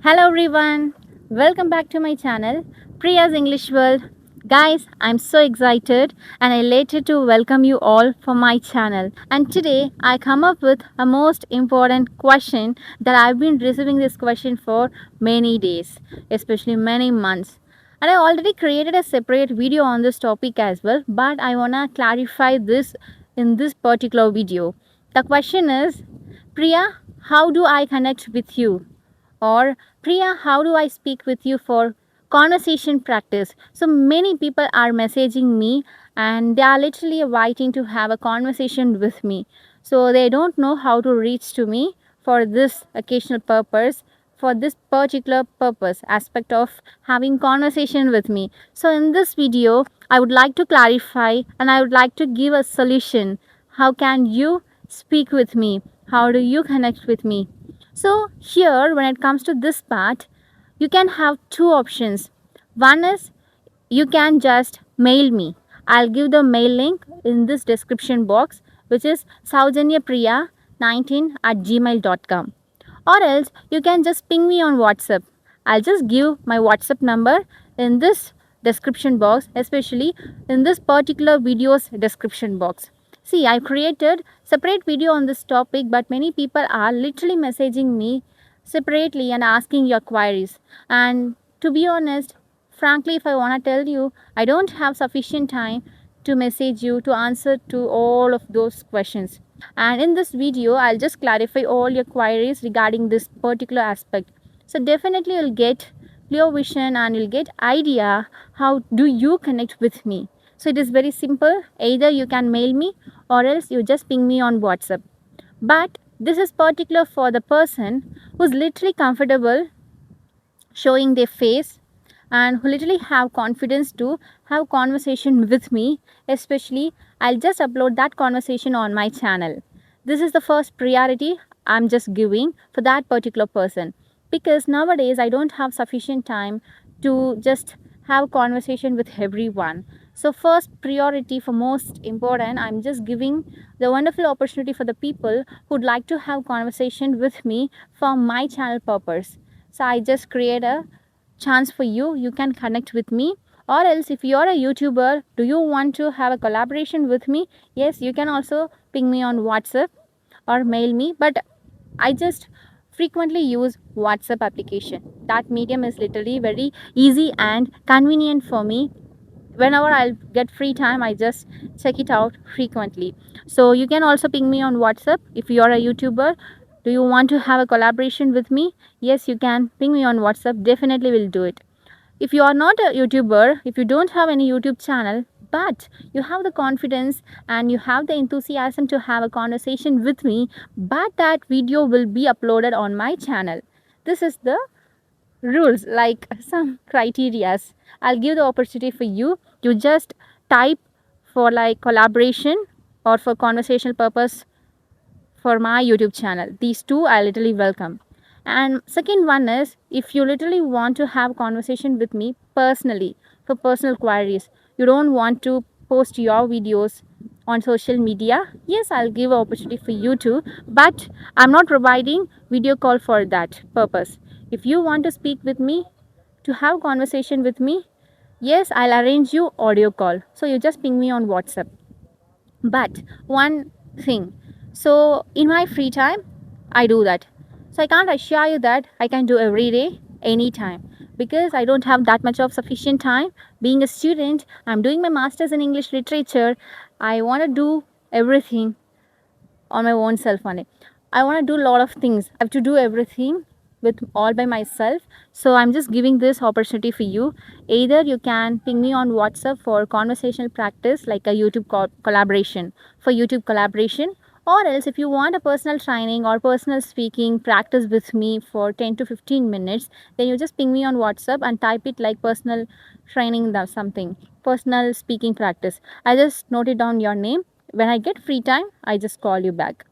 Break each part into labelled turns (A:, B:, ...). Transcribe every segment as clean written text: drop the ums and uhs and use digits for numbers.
A: Hello everyone, welcome back to my channel Priya's English World. Guys, I'm so excited and elated to welcome you all for my channel. And today I come up with a most important question that I've been receiving this question for many days, especially many months. And I already created a separate video on this topic as well, but I wanna clarify this in this particular video. The question is, Priya, how do I connect with you? Or Priya, how do I speak with you for conversation practice? So many people are messaging me and they are literally waiting to have a conversation with me. So they don't know how to reach to me for this occasional purpose, for this particular purpose aspect of having conversation with me. So in this video I would like to clarify and I would like to give a solution. How can you speak with me? How do you connect with me? So here when it comes to this part, you can have two options. One is you can just mail me. I'll give the mail link in this description box, which is saujanyapriya19@gmail.com. Or else you can just ping me on WhatsApp. I'll just give my WhatsApp number in this description box, especially in this particular video's description box. See, I created separate video on this topic, but many people are literally messaging me separately and asking your queries. And to be honest, frankly, if I want to tell you, I don't have sufficient time to message you to answer to all of those questions. And in this video I'll just clarify all your queries regarding this particular aspect. So definitely you'll get clear vision and you'll get idea how do you connect with me. So it is very simple. Either you can mail me or else you just ping me on WhatsApp. But this is particular for the person who's literally comfortable showing their face and who literally have confidence to have conversation with me. Especially I'll just upload that conversation on my channel. This is the first priority I'm just giving for that particular person, because nowadays I don't have sufficient time to just have conversation with everyone. So first priority for most important, I'm just giving the wonderful opportunity for the people who'd like to have conversation with me for my channel purpose. So I just create a chance for you. You can connect with me. Or else if you're a YouTuber, do you want to have a collaboration with me? Yes, you can also ping me on WhatsApp or mail me. But I just frequently use WhatsApp application. That medium is literally very easy and convenient for me. Whenever I'll get free time, I just check it out frequently. So you can also ping me on WhatsApp. If you're a YouTuber, do you want to have a collaboration with me? Yes, you can ping me on WhatsApp. Definitely will do it. If you are not a YouTuber, if you don't have any YouTube channel, but you have the confidence and you have the enthusiasm to have a conversation with me, but that video will be uploaded on my channel. This is the rules, like some criterias. I'll give the opportunity for you to just type for like collaboration or for conversational purpose for my YouTube channel. These two I literally welcome. And second one is, if you literally want to have conversation with me personally for personal queries, you don't want to post your videos on social media, yes, I'll give an opportunity for you too, but I'm not providing video call for that purpose. If you want to speak with me, to have conversation with me, yes, I'll arrange you audio call. So you just ping me on WhatsApp. But one thing, so in my free time I do that. So I can't assure you that I can do every day, anytime, because I don't have that much of sufficient time. Being a student, I'm doing my masters in English literature. I want to do everything on my own self only. I want to do a lot of things. I have to do everything with all by myself. So I'm just giving this opportunity for you. Either you can ping me on WhatsApp for conversational practice, like a YouTube collaboration, for YouTube collaboration. Or else if you want a personal training or personal speaking practice with me for 10 to 15 minutes, then you just ping me on WhatsApp and type it like personal training something, personal speaking practice. I just note it down your name. When I get free time, I just call you back.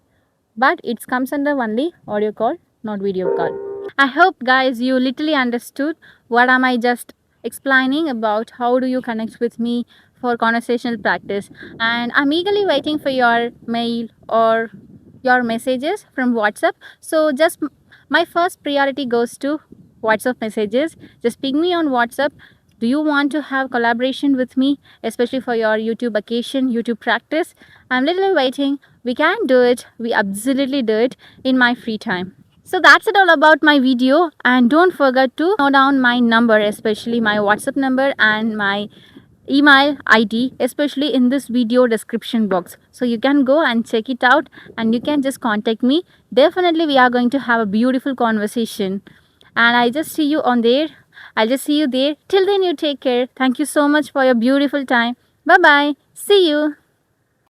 A: But it comes under only audio call, not video call. I hope guys you literally understood what am I just explaining about how do you connect with me for conversational practice. And I'm eagerly waiting for your mail or your messages from WhatsApp. So just my first priority goes to WhatsApp messages. Just ping me on WhatsApp. Do you want to have collaboration with me, especially for your YouTube occasion, YouTube practice? I'm literally waiting. We can do it. We absolutely do it in my free time. So that's it all about my video, and don't forget to note down my number, especially my WhatsApp number and my email ID, especially in this video description box, so you can go and check it out and you can just contact me. Definitely we are going to have a beautiful conversation, and I just see you on there. I'll just see you there. Till then, you take care. Thank you so much for your beautiful time. Bye bye. See you.